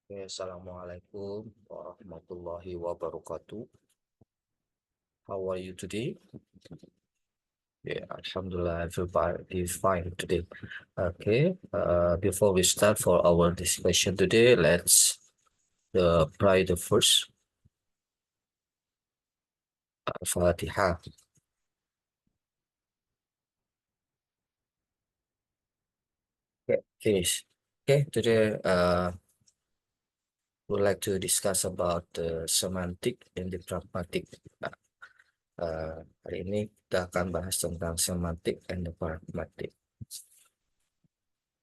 Assalamualaikum warahmatullahi wabarakatuh. How are you today? Yeah, Alhamdulillah, everybody is fine today. Okay, before we start for our discussion today, let's pray the first Fatiha. Okay, finish. Okay, today we'd like to discuss about the semantic and the pragmatic. Hari ini kita akan bahas tentang semantic and the pragmatic.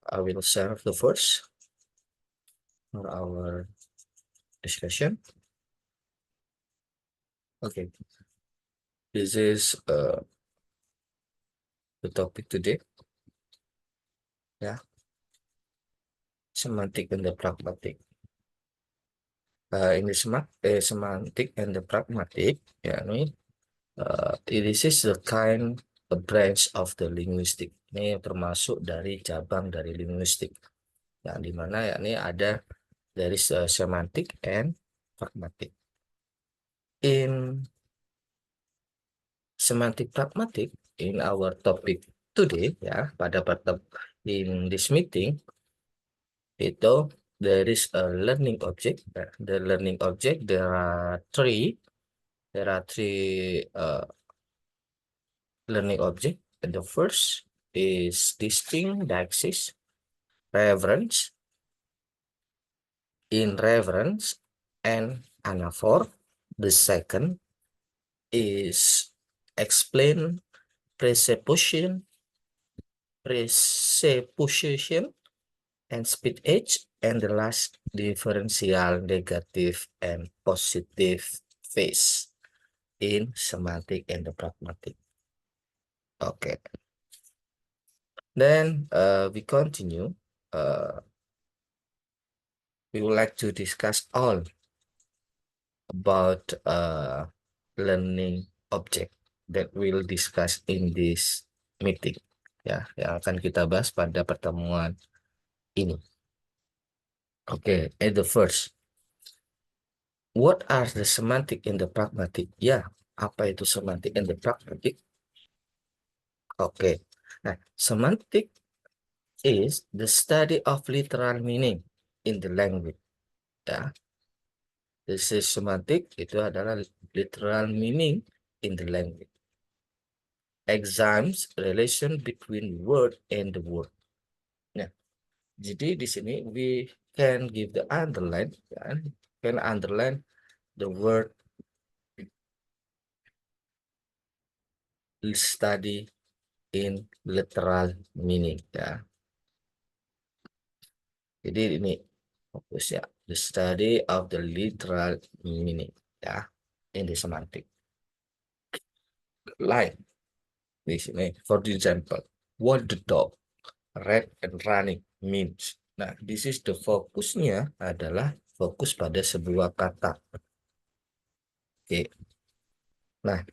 I will share the first for our discussion. Okay, this is the topic today. Yeah, semantic and the pragmatic. In the semantic and the pragmatic, this is the kind a branch of the linguistic. Ini termasuk dari cabang dari linguistik. Yang dimana ini ada dari semantic and pragmatic. In semantic pragmatic, in our topic today, ya, in this meeting, itu there is a learning object. The learning object there are three learning object. And the first is distinct deixis, reverence, in reverence, and anaphor. The second is explain presupposition, and speed age, and the last differential negative and positive phase in semantic and the pragmatic. Okay. Then we continue. We would like to discuss all about learning object that we'll discuss in this meeting. Ya, yang akan kita bahas pada pertemuan ini. Okay, at the first, what are the semantic and the pragmatic? Ya, apa itu semantic and the pragmatic? Oke. Nah, semantic is the study of literal meaning in the language. Ya, this is semantic, itu adalah literal meaning in the language. Examines relation between word and the word. Nah, jadi di sini we can give the underline, can underline the word study in literal meaning, ya. Jadi ini fokus ya, the study of the literal meaning, ya, in the semantic. Like di sini, for example, what the dog red and running means. Nah, this is the fokusnya adalah fokus pada sebuah kata. Oke. Nah,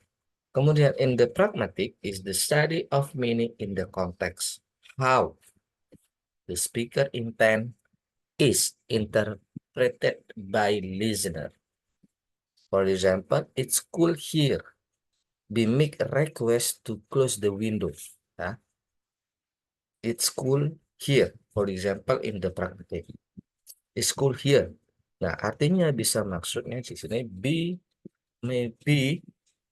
kemudian in the pragmatic is the study of meaning in the context. How the speaker intent is interpreted by listener. For example, it's cool here. We make a request to close the window. Ya. It's cool here. For example, in the pragmatic. It's cool here. Nah, artinya bisa maksudnya di sini maybe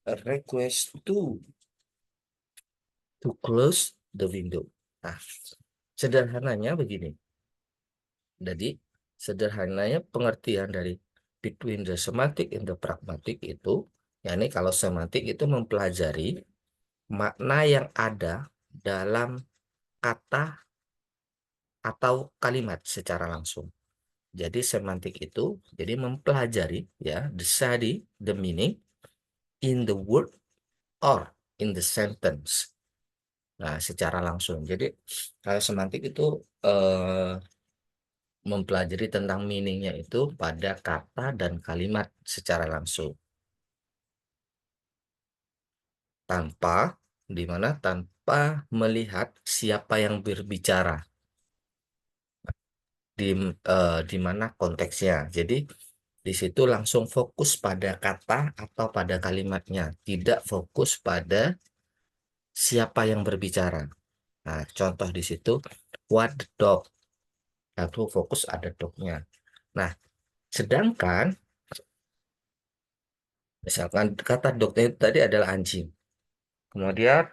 a request to close the window. Nah, sederhananya begini. Jadi, sederhananya pengertian dari between the semantic and the pragmatic itu, yakni kalau semantik itu mempelajari makna yang ada dalam kata atau kalimat secara langsung. Jadi semantik itu jadi mempelajari ya the study the meaning in the word or in the sentence. Nah, secara langsung. Jadi kalau semantik itu mempelajari tentang meaningnya itu pada kata dan kalimat secara langsung. Tanpa tanpa melihat siapa yang berbicara. di mana konteksnya. Jadi di situ langsung fokus pada kata atau pada kalimatnya, tidak fokus pada siapa yang berbicara. Nah, contoh di situ what the dog. Lalu fokus ada dognya. Nah, sedangkan misalkan kata dognya itu tadi adalah anjing. Kemudian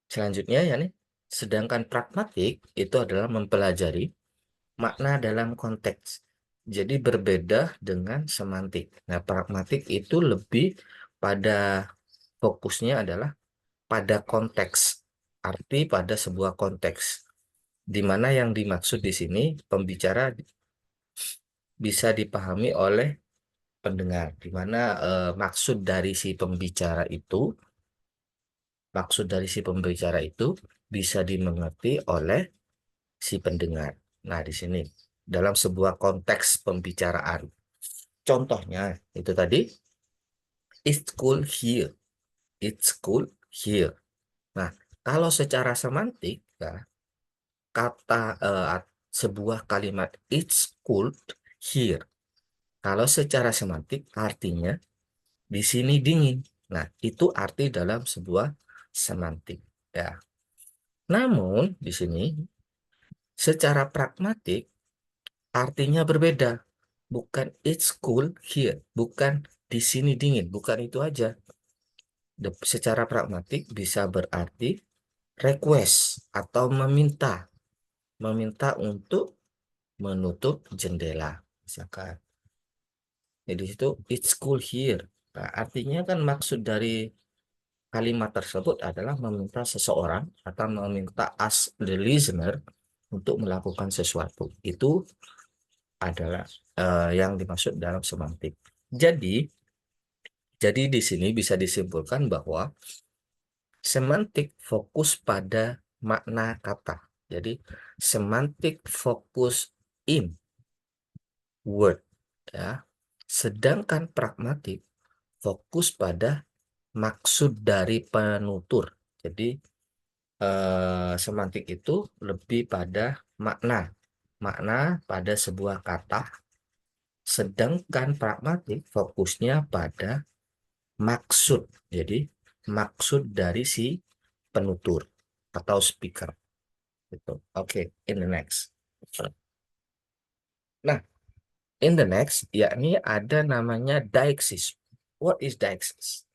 selanjutnya ya nih, sedangkan pragmatik itu adalah mempelajari makna dalam konteks. Jadi berbeda dengan semantik. Nah, pragmatik itu lebih pada fokusnya adalah pada konteks, arti pada sebuah konteks, di mana yang dimaksud di sini pembicara bisa dipahami oleh pendengar, di mana maksud dari si pembicara itu bisa dimengerti oleh si pendengar. Nah, di sini dalam sebuah konteks pembicaraan. Contohnya itu tadi, it's cool here, it's cool here. Nah, kalau secara semantik, ya, sebuah kalimat it's cold here. Kalau secara semantik artinya di sini dingin. Nah, itu arti dalam sebuah semantik, ya. Namun di sini secara pragmatik artinya berbeda. Bukan it's cool here, bukan di sini dingin, bukan itu aja. Secara pragmatik bisa berarti request atau meminta untuk menutup jendela, misalkan. Jadi itu it's cool here. Nah, artinya kan maksud dari kalimat tersebut adalah meminta seseorang atau meminta us the listener untuk melakukan sesuatu. Itu adalah yang dimaksud dalam semantik. Jadi di sini bisa disimpulkan bahwa semantik fokus pada makna kata. Jadi semantik fokus in word, ya. Sedangkan pragmatik fokus pada maksud dari penutur. Jadi semantik itu lebih pada makna pada sebuah kata, sedangkan pragmatik fokusnya pada maksud. Jadi maksud dari si penutur atau speaker. Gitu. Oke, in the next. Nah, in the next, yakni ada namanya deixis. What is deixis?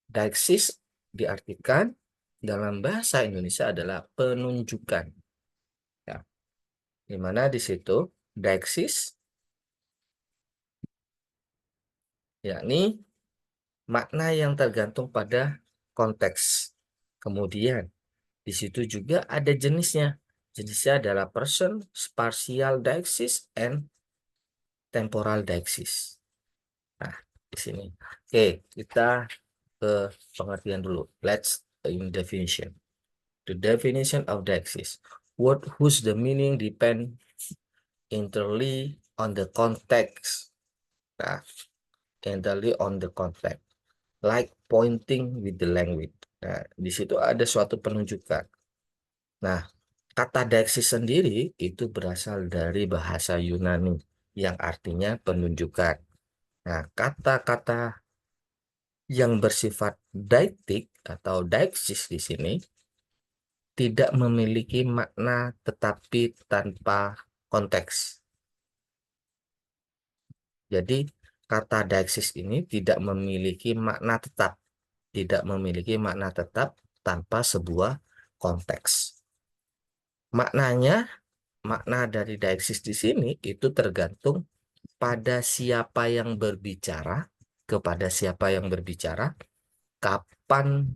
Deixis diartikan dalam bahasa Indonesia adalah penunjukan. Ya, di mana di situ deixis yakni makna yang tergantung pada konteks. Kemudian di situ juga ada jenisnya. Jenisnya adalah person, spatial deixis, and temporal deixis. Nah, di sini. Oke, kita ke pengertian dulu. Let's in definition. The definition of deixis. Word whose the meaning depend entirely on the context. Nah, entirely on the context. Like pointing with the language. Nah, di situ ada suatu penunjukan. Nah, kata deixis sendiri itu berasal dari bahasa Yunani yang artinya penunjukan. Nah, kata-kata yang bersifat deiktik atau deixis di sini tidak memiliki makna tetapi tanpa konteks. Jadi, kata deixis ini tidak memiliki makna tetap tanpa sebuah konteks. Makna dari deixis di sini itu tergantung pada siapa yang berbicara, kepada siapa yang berbicara, kapan,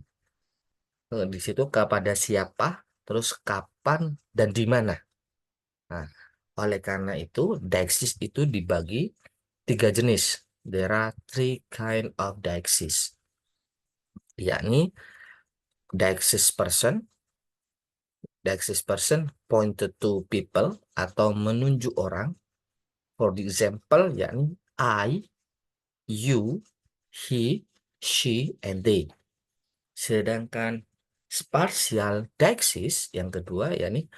di situ kepada siapa, terus kapan dan di mana. Nah, oleh karena itu deixis itu dibagi 3 jenis. There are 3 kind of deixis, yakni deixis person pointed to people atau menunjuk orang. For example, yakni I, you, he, she, and they. Sedangkan spatial deixis yang kedua yakni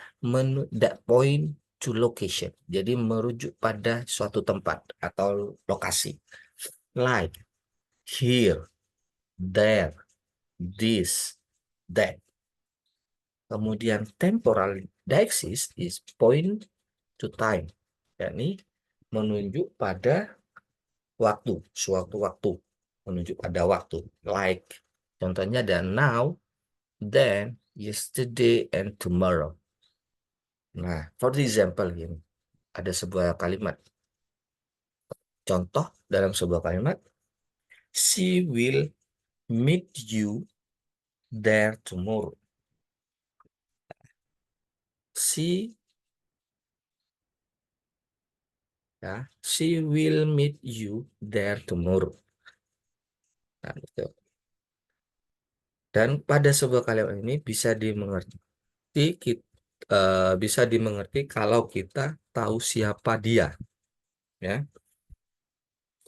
that point to location. Jadi merujuk pada suatu tempat atau lokasi. Like here, there, this, that. Kemudian temporal deixis is point to time, yakni menunjuk pada waktu, suatu waktu, menunjuk pada waktu. Like, contohnya ada now, then, yesterday, and tomorrow. Nah, for example ini ada sebuah kalimat. Contoh dalam sebuah kalimat, she will meet you there tomorrow. She will meet you there tomorrow. Nah, gitu. Dan pada sebuah kalimat ini bisa dimengerti kalau kita tahu siapa dia, ya.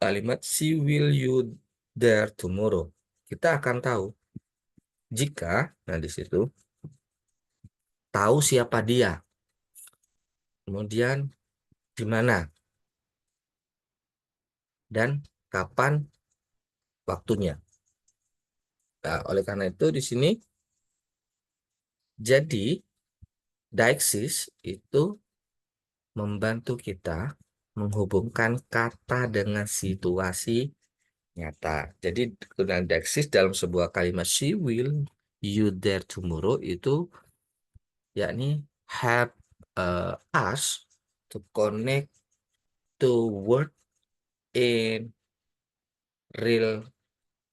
Kalimat she will you there tomorrow. Kita akan tahu jika, nah di situ tahu siapa dia, kemudian di mana dan kapan waktunya. Nah, oleh karena itu di sini jadi deixis itu membantu kita menghubungkan kata dengan situasi nyata. Jadi penggunaan deixis dalam sebuah kalimat she will you there tomorrow itu yakni help us to connect to word in real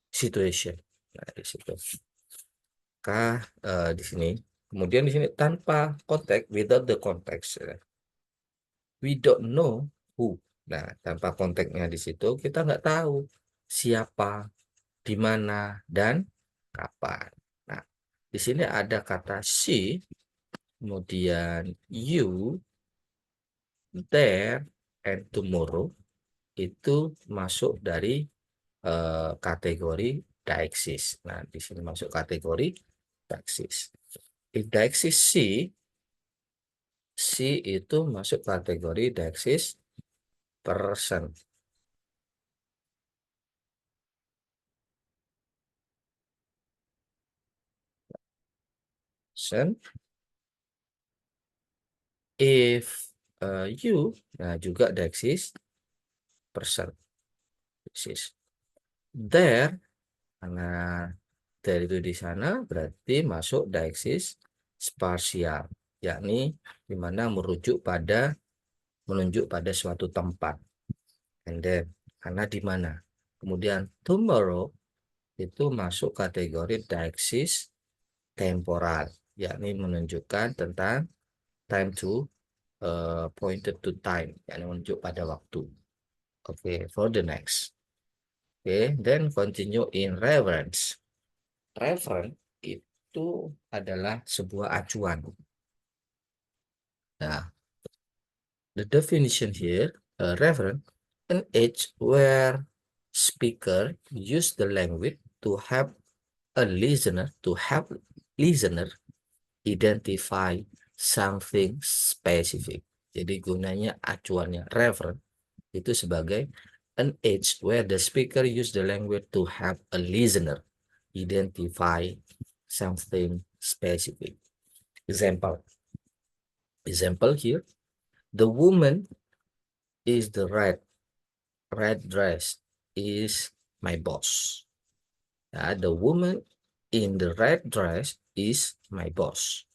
situation. Nah, di situ. Di sini. Kemudian di sini tanpa konteks, without the context. We don't know who. Nah, tanpa konteksnya di situ kita nggak tahu siapa, di mana, dan kapan. Nah, di sini ada kata she, kemudian you, there, and tomorrow itu masuk dari kategori deixis. Nah, di sini masuk kategori deixis. If deixis C itu masuk kategori deixis person. If you, nah juga deixis person. Deixis. There, karena there itu di sana berarti masuk deixis spasial, yakni di mana menunjuk pada suatu tempat. And then, karena di mana. Kemudian tomorrow itu masuk kategori deixis temporal, yakni menunjukkan tentang time to pointed to time, yakni menunjuk pada waktu. Okay, for the next. Okay, then continue in reference. Reference itu adalah sebuah acuan. Nah, the definition here, reference, an age where speaker use the language to help listener identify something specific. Jadi gunanya acuannya reference itu sebagai an age where the speaker use the language to help a listener identify something specific. Example here, the woman is the red dress is my boss. The woman in the red dress is my boss.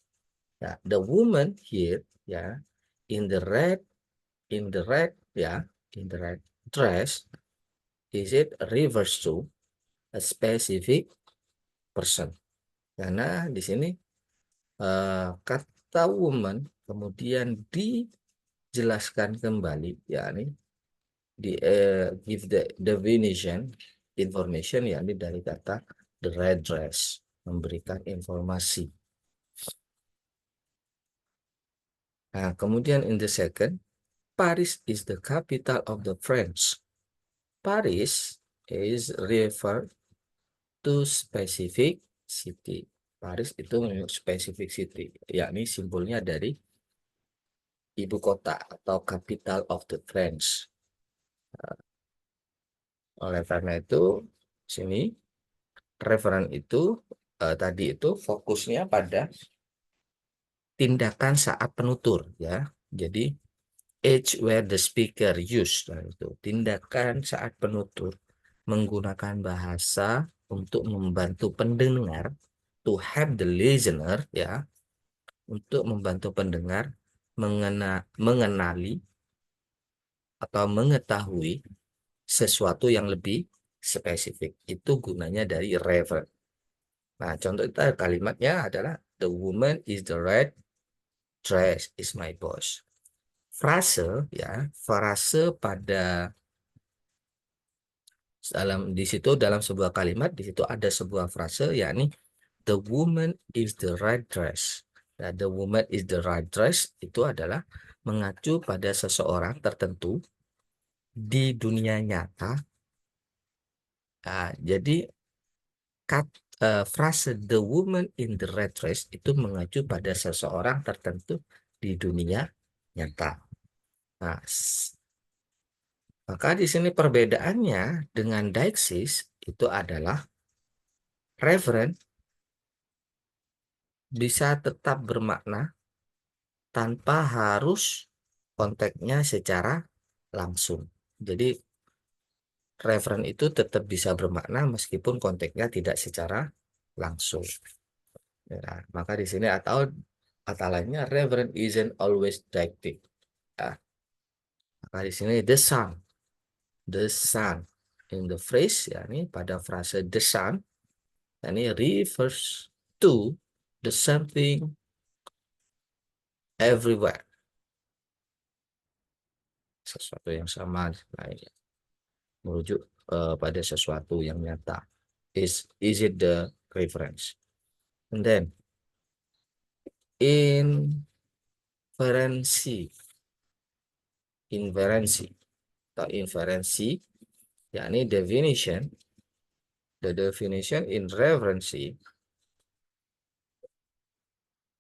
The woman here, in the red dress, is it refers to a specific person. Karena di sini kata woman kemudian dijelaskan kembali, yakni give the definition information, yakni dari kata the red dress, memberikan informasi. Nah, kemudian in the second, Paris is the capital of the French. Paris is refer to specific city. Paris itu specific city, yakni simbolnya dari ibu kota atau capital of the French. Oleh karena itu, sini referen itu tadi itu fokusnya pada tindakan saat penutur ya. Jadi age where the speaker use, nah, itu tindakan saat penutur menggunakan bahasa untuk membantu pendengar, to help the listener ya, untuk membantu pendengar mengenali atau mengetahui sesuatu yang lebih spesifik. Itu gunanya dari refer. Nah, contoh itu kalimatnya adalah the woman is the red dress is my boss. Frase ya, frase pada di situ dalam sebuah kalimat di situ ada sebuah frase yakni the woman is the right dress. Nah, the woman is the right dress itu adalah mengacu pada seseorang tertentu di dunia nyata. Nah, jadi frase the woman in the red dress itu mengacu pada seseorang tertentu di dunia nyata. Nah, maka di sini perbedaannya dengan deixis itu adalah referen bisa tetap bermakna tanpa harus konteksnya secara langsung. Jadi referen itu tetap bisa bermakna meskipun konteksnya tidak secara langsung. Ya, maka di sini atau kata lainnya referen isn't always directed. Ya, maka di sini the sun in the phrase ya ini pada frase the sun ini refers to the something everywhere, sesuatu yang sama lainnya, merujuk pada sesuatu yang nyata. Is it the reference? And then inferensi atau inferensi yakni the definition in referensi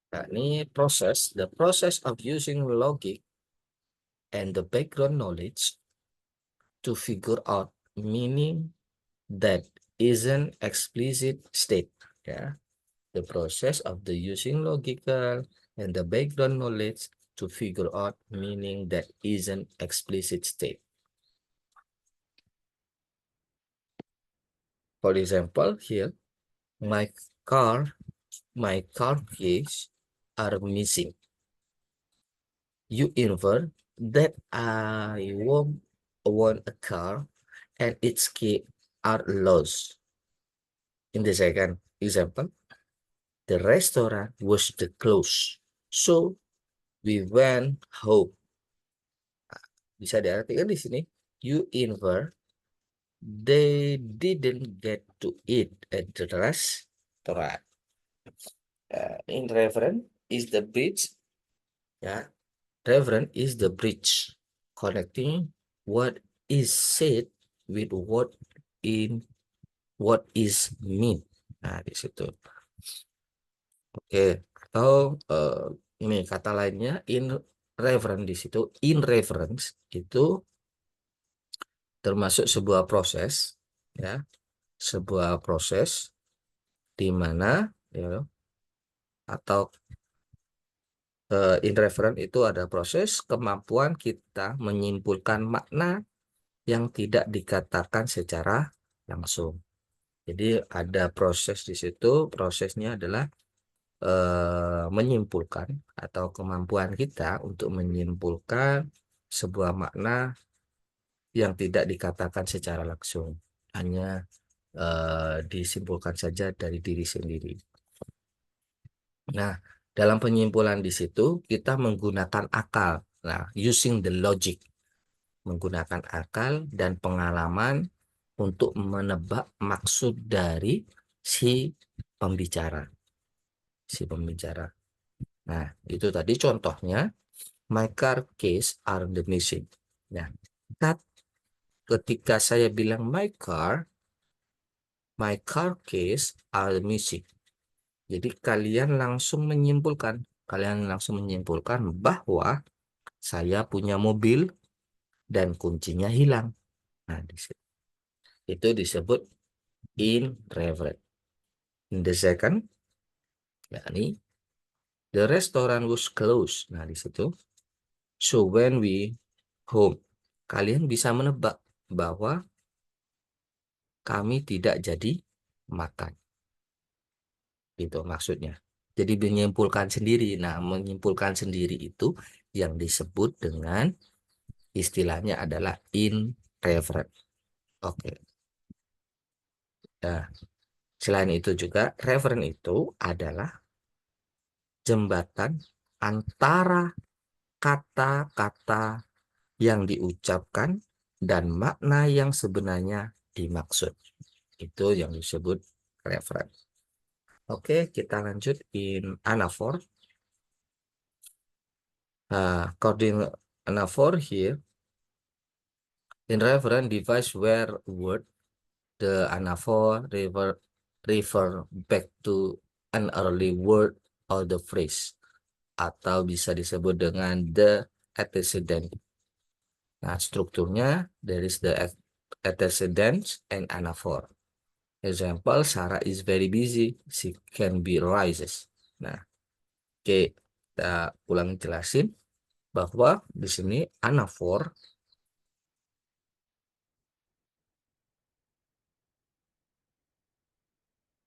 yakni the process of using logic and the background knowledge to figure out meaning that isn't explicit state. Ya, the process of the using logical and the background knowledge to figure out meaning that isn't explicit state. For example, here, my car keys are missing. You infer that I want a car and its key are lost. In the second example, the restaurant was closed, so we went home. Bisa diartikan di sini, you infer they didn't get to eat at the restaurant. In reference is the bridge. Ya, reference is the bridge connecting what is said with what is mean. Nah, di situ. Oke, atau ini kata lainnya in reference di situ. In reference itu termasuk sebuah proses ya, sebuah proses di mana ya atau in reference itu ada proses kemampuan kita menyimpulkan makna yang tidak dikatakan secara langsung. Jadi ada proses di situ, prosesnya adalah menyimpulkan atau kemampuan kita untuk menyimpulkan sebuah makna yang tidak dikatakan secara langsung, hanya disimpulkan saja dari diri sendiri. Nah, dalam penyimpulan di situ kita menggunakan akal. Nah, using the logic, menggunakan akal dan pengalaman untuk menebak maksud dari si pembicara. Nah, itu tadi contohnya my car keys are the missing. Nah, ketika saya bilang my car keys are the missing. Jadi kalian langsung menyimpulkan bahwa saya punya mobil dan kuncinya hilang. Nah, itu disebut irreverent. In the second, yakni the restaurant was closed. Nah, di situ. So when we home, kalian bisa menebak bahwa kami tidak jadi makan. Itu maksudnya. Jadi menyimpulkan sendiri. Nah, menyimpulkan sendiri itu yang disebut dengan istilahnya adalah irreverent. Oke. Nah, selain itu juga referent itu adalah jembatan antara kata-kata yang diucapkan dan makna yang sebenarnya dimaksud. Itu yang disebut referen. Oke, kita lanjut in anaphor. According anaphor here, in reference device where word, the anaphor refer back to an early word or the phrase, atau bisa disebut dengan the antecedent. Nah, strukturnya there is the antecedent and anaphor. Example, Sarah is very busy. She can be rises. Nah, oke, kita ulang jelasin bahwa di sini anaphor.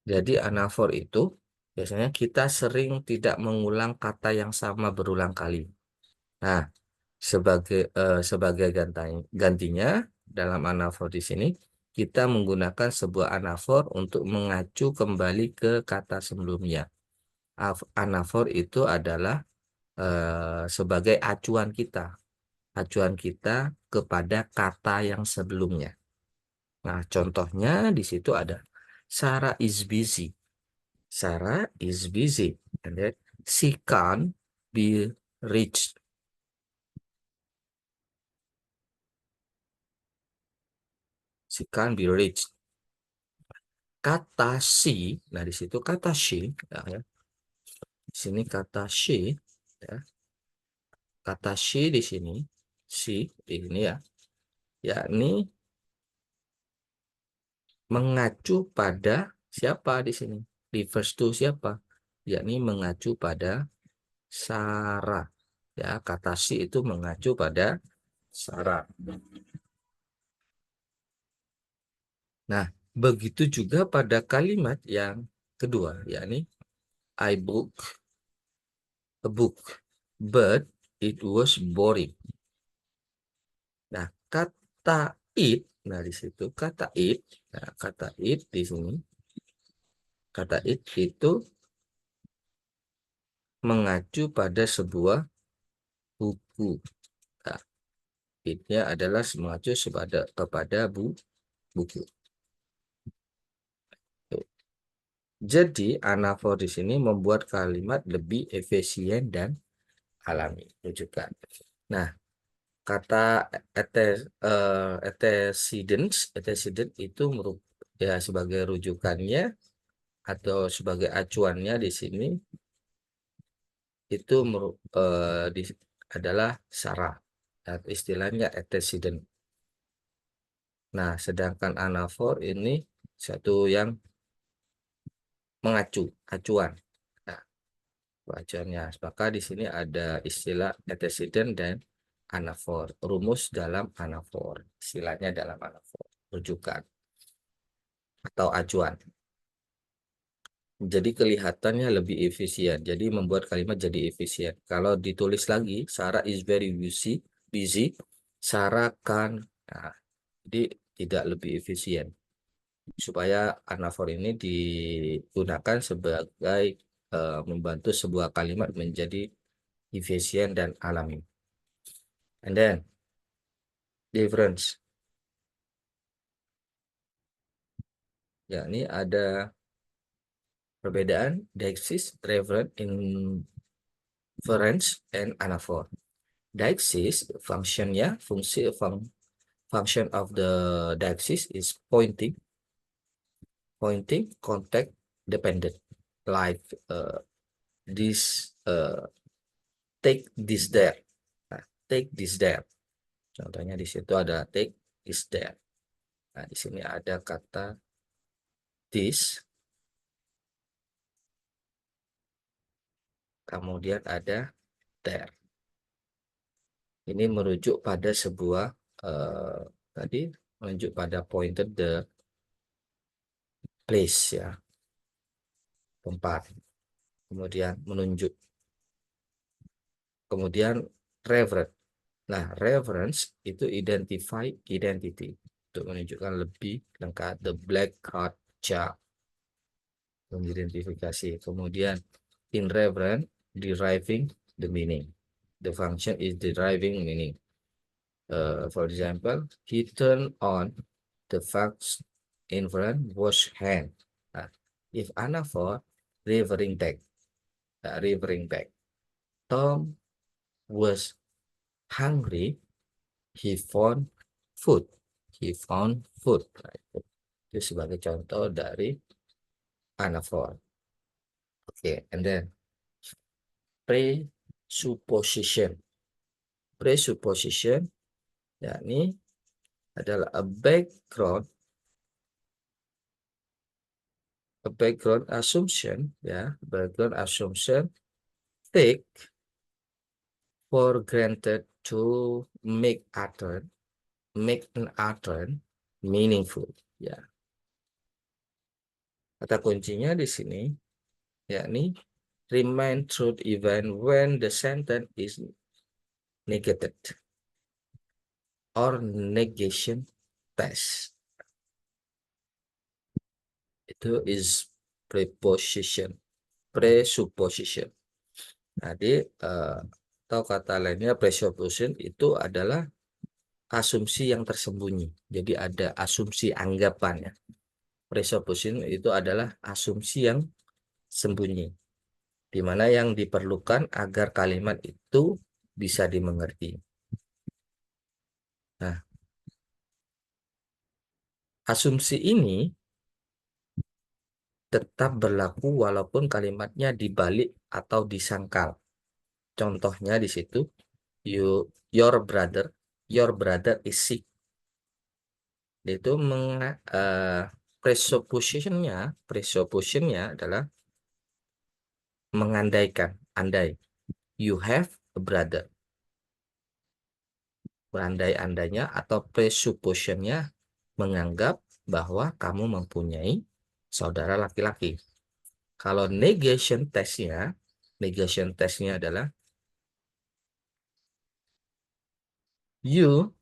Jadi anaphor itu biasanya kita sering tidak mengulang kata yang sama berulang kali. Nah, sebagai gantinya dalam anaphor di sini kita menggunakan sebuah anaphor untuk mengacu kembali ke kata sebelumnya. Anaphor itu adalah sebagai acuan kita kepada kata yang sebelumnya. Nah, contohnya di situ ada Sarah is busy. Sarah is busy, and then she can't be reached. She can't be reached. Kata she, nah di situ kata she, ya. Di sini kata she, ya. Kata she di sini, she ini ya, yakni mengacu pada siapa di sini? Refers to siapa? Yakni mengacu pada Sarah. Ya, kata si itu mengacu pada Sarah. Nah, begitu juga pada kalimat yang kedua, yakni I book a book, but it was boring. Nah, kata it, nah di situ kata it, nah kata it di sini, kata it itu mengacu pada sebuah buku. Nah, it-nya adalah mengacu kepada buku. Jadi, anafor di sini membuat kalimat lebih efisien dan alami. Rujukan. Nah, kata antecedent itu ya sebagai rujukannya atau sebagai acuannya di sini itu adalah Sarah. Istilahnya antecedent. Nah, sedangkan anafor ini satu yang mengacu, acuan. Nah, acuannya. Maka di sini ada istilah antecedent dan anafor. Rumus dalam anafor. Istilahnya dalam anafor. Rujukan atau acuan. Jadi kelihatannya lebih efisien. Jadi membuat kalimat jadi efisien. Kalau ditulis lagi, Sarah is very busy. Sarah kan, nah, jadi tidak lebih efisien. Supaya anafor ini digunakan sebagai membantu sebuah kalimat menjadi efisien dan alami. And then difference, yakni ada perbedaan deixis, referent, inference, and anaphor. Deixis functionnya, function of the deixis is pointing, contact, dependent, like this, take this there. Nah, take this there. Contohnya di situ ada take this there. Nah, di sini ada kata this, kemudian ada there. Ini merujuk pada sebuah tadi menunjuk pada pointed the place ya, tempat. Kemudian menunjuk. Kemudian reference. Nah, reference itu identify identity untuk menunjukkan lebih lengkap the black card chart, mengidentifikasi. Kemudian in reference deriving the meaning. The function is deriving meaning. For example, he turned on the fax inference wash hand. Nah, if anaphor referring back, Tom was hungry, he found food. Nah, itu sebagai contoh dari anaphor. Okay, and then presupposition. Presupposition yakni adalah a background assumption ya, background assumption take for granted to make an pattern meaningful ya. Kata kuncinya di sini yakni remain truth even when the sentence is negated or negation test. Itu is presupposition. Jadi atau kata lainnya presupposition itu adalah asumsi yang tersembunyi. Jadi ada asumsi anggapan ya. Presupposition itu adalah asumsi yang sembunyi, di mana yang diperlukan agar kalimat itu bisa dimengerti. Nah, asumsi ini tetap berlaku walaupun kalimatnya dibalik atau disangkal. Contohnya di situ, your brother is sick. Itu presuppositionnya adalah mengandaikan, andai. You have a brother. Berandai-andainya atau presuppositionnya menganggap bahwa kamu mempunyai saudara laki-laki. Kalau negation testnya adalah your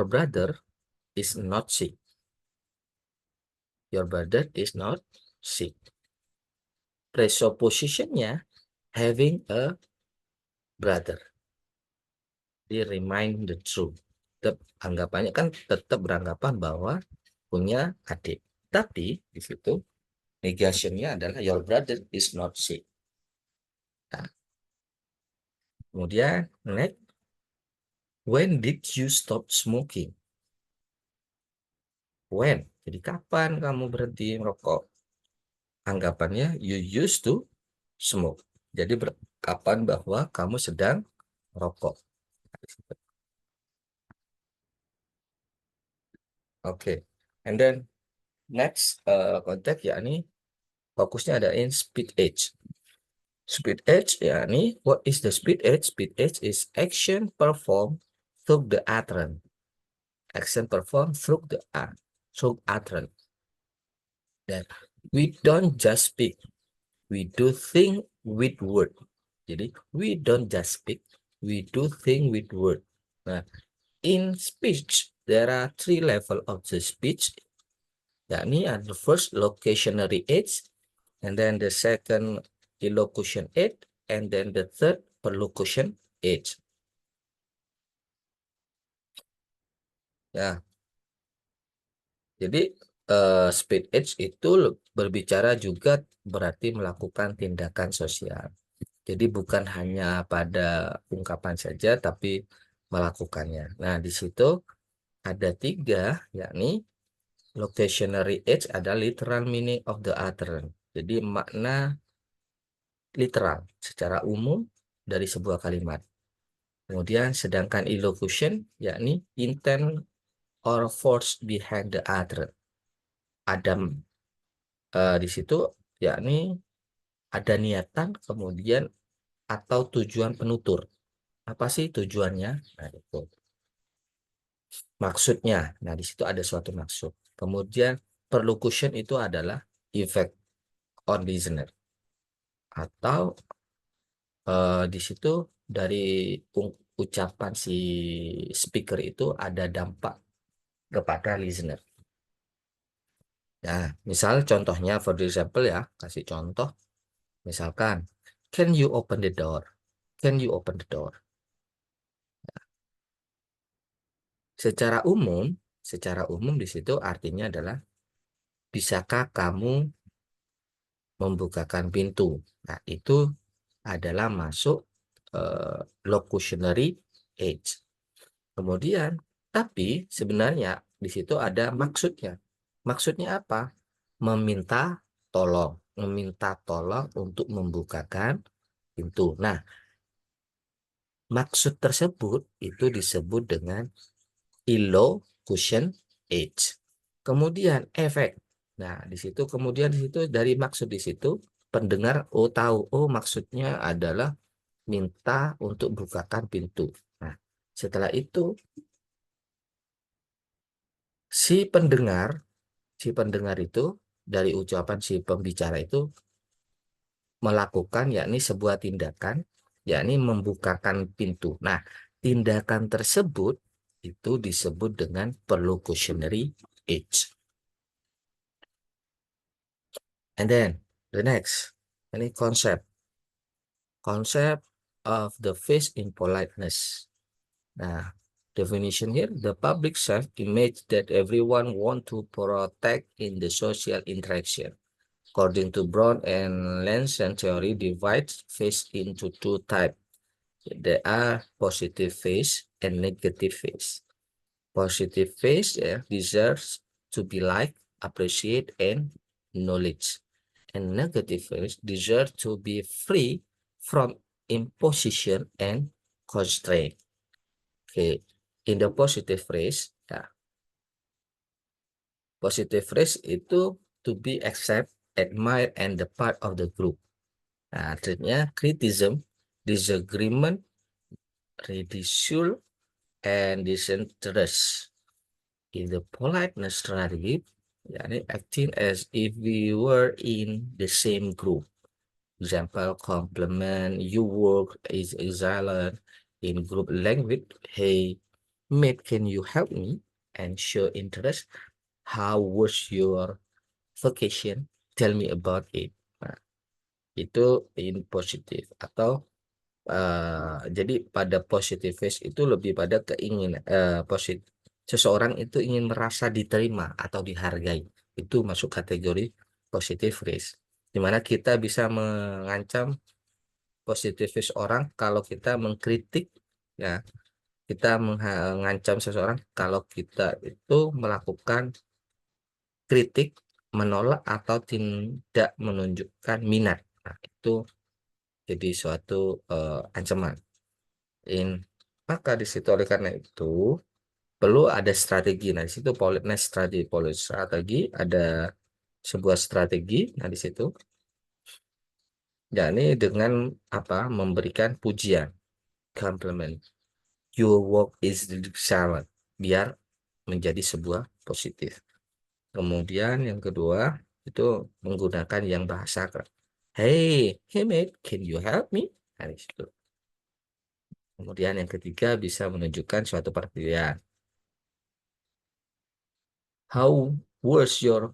brother is not sick. Your brother is not sick. Presuppositionnya having a brother. Di remind the truth. Anggapannya kan tetap beranggapan bahwa punya adik. Tapi di situ negationnya adalah your brother is not sick. Nah, kemudian next, when did you stop smoking? When? Jadi kapan kamu berhenti merokok? Anggapannya you used to smoke. Jadi kapan bahwa kamu sedang merokok. Oke. And then next konteks yakni fokusnya ada in speed age. Speed age yakni what is the speed age? Speed age is action performed through the utterance. Action performed through the utterance. Dan we don't just speak, we do think with word. Jadi we don't just speak, we do think with word. Nah, in speech there are 3 level of the speech. Yakni the first locutionary age, and then the second elocution age, and then the third perlocution age. Ya, jadi speech age itu berbicara juga berarti melakukan tindakan sosial. Jadi bukan hanya pada ungkapan saja, tapi melakukannya. Nah, di situ ada 3, yakni locutionary age ada literal meaning of the utterance. Jadi makna literal secara umum dari sebuah kalimat. Kemudian sedangkan illocution yakni intent or force behind the other. Ada di situ yakni ada niatan kemudian atau tujuan penutur. Apa sih tujuannya? Nah, itu maksudnya. Nah, di situ ada suatu maksud. Kemudian perlocution itu adalah effect on listener atau di situ dari ucapan si speaker itu ada dampak kepada listener. Nah, misal contohnya, for example ya, kasih contoh, misalkan, can you open the door? Can you open the door? Secara umum di situ artinya adalah, bisakah kamu membukakan pintu? Nah, itu adalah masuk eh, locutionary age. Kemudian, tapi sebenarnya di situ ada maksudnya. Maksudnya apa? Meminta meminta tolong untuk membukakan pintu. Nah, maksud tersebut itu disebut dengan illocution age. Kemudian efek. Nah, di situ dari maksud di situ pendengar tahu, maksudnya adalah minta untuk bukakan pintu. Nah, setelah itu si pendengar si pendengar itu dari ucapan si pembicara itu melakukan yakni sebuah tindakan yakni membukakan pintu. Nah, tindakan tersebut itu disebut dengan perlocutionary age. And then the next, ini konsep of the face in politeness. Nah, definition here, the public self-image that everyone want to protect in the social interaction. According to Brown and Lanson theory, divides face into two types. There are positive face and negative face. Positive face deserves to be liked, appreciated, and knowledge. And negative face deserves to be free from imposition and constraint. Okay, in the positive phrase, ya, positive phrase itu to be accept, admire, and the part of the group. Nah, artinya criticism, disagreement, ridicule, and disinterest. In the politeness strategy, yani acting as if we were in the same group. Example, compliment, you work is excellent. In group language, hey, mate, can you help me? And show interest. How was your vacation? Tell me about it. Nah, itu in positif atau jadi pada positive face itu lebih pada keinginan positif, seseorang itu ingin merasa diterima atau dihargai, itu masuk kategori positive face, dimana kita bisa mengancam positive face orang kalau kita mengkritik, ya, kita mengancam seseorang kalau kita itu melakukan kritik, menolak atau tidak menunjukkan minat. Nah, itu jadi suatu ancaman. Maka di situ oleh karena itu perlu ada strategi. Nah, di situ politeness strategi ada sebuah strategi. Nah, di situ yakni dengan apa? Memberikan pujian, compliment. Your work is excellent, biar menjadi sebuah positif. Kemudian yang kedua itu menggunakan yang bahasa. Hey, hey mate, can you help me? Nah, di situ. Kemudian yang ketiga bisa menunjukkan suatu perhatian. How was your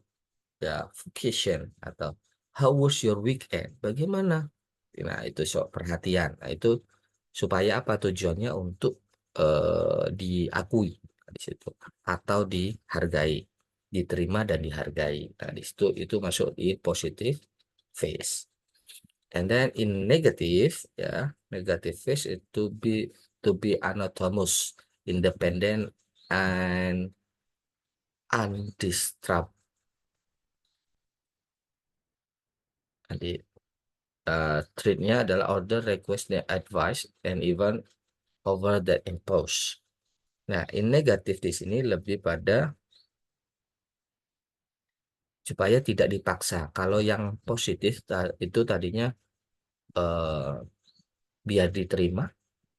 vacation, atau how was your weekend? Bagaimana? Nah, itu perhatian. Nah, itu supaya apa tujuannya untuk diakui di situ atau dihargai, diterima dan dihargai. Nah, di situ itu masuk di positive face. And then in negative, negative face itu to be autonomous, independent, and undisturbed. Jadi treatnya adalah order, request, dan advice, and even over that impose. Nah, in negatif di sini lebih pada supaya tidak dipaksa. Kalau yang positif itu tadinya eh, biar diterima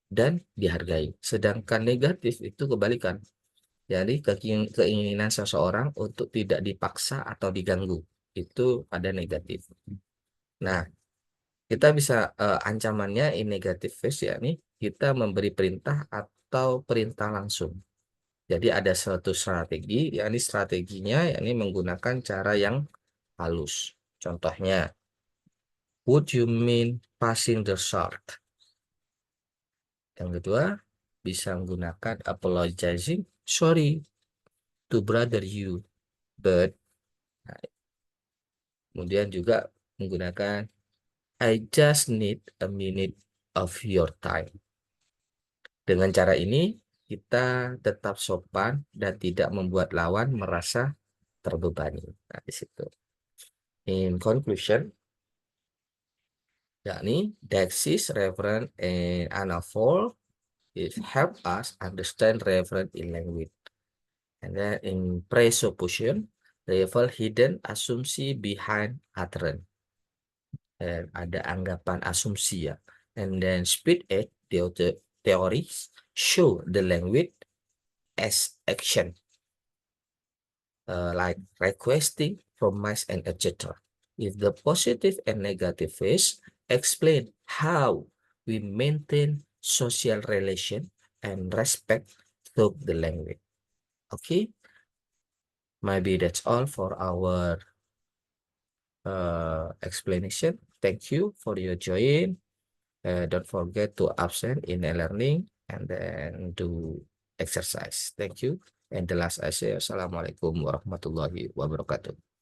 dan dihargai. Sedangkan negatif itu kebalikan. Jadi keinginan seseorang untuk tidak dipaksa atau diganggu itu ada negatif. Nah, kita bisa ancamannya in negative phase, ya nih kita memberi perintah atau perintah langsung. Jadi ada suatu strategi, yakni strateginya yakni menggunakan cara yang halus. Contohnya, would you mean passing the short? Yang kedua, bisa menggunakan apologizing, sorry to bother you, but. Nah, kemudian juga menggunakan I just need a minute of your time. Dengan cara ini, kita tetap sopan dan tidak membuat lawan merasa terbebani. Nah, di situ. In conclusion, yakni Dexis, Reverend, and Anaphor it help us understand referent in language. And then in presupposition, reveal hidden assumption behind utterance. Dan ada anggapan asumsi ya. And then speed eight theories show the language as action, like requesting, promise, and etc. If the positive and negative phase explain how we maintain social relation and respect through the language. Okay, maybe that's all for our explanation. Thank you for your join. Don't forget to absent in e-learning and then do exercise. Thank you. And the last I say, Assalamualaikum warahmatullahi wabarakatuh.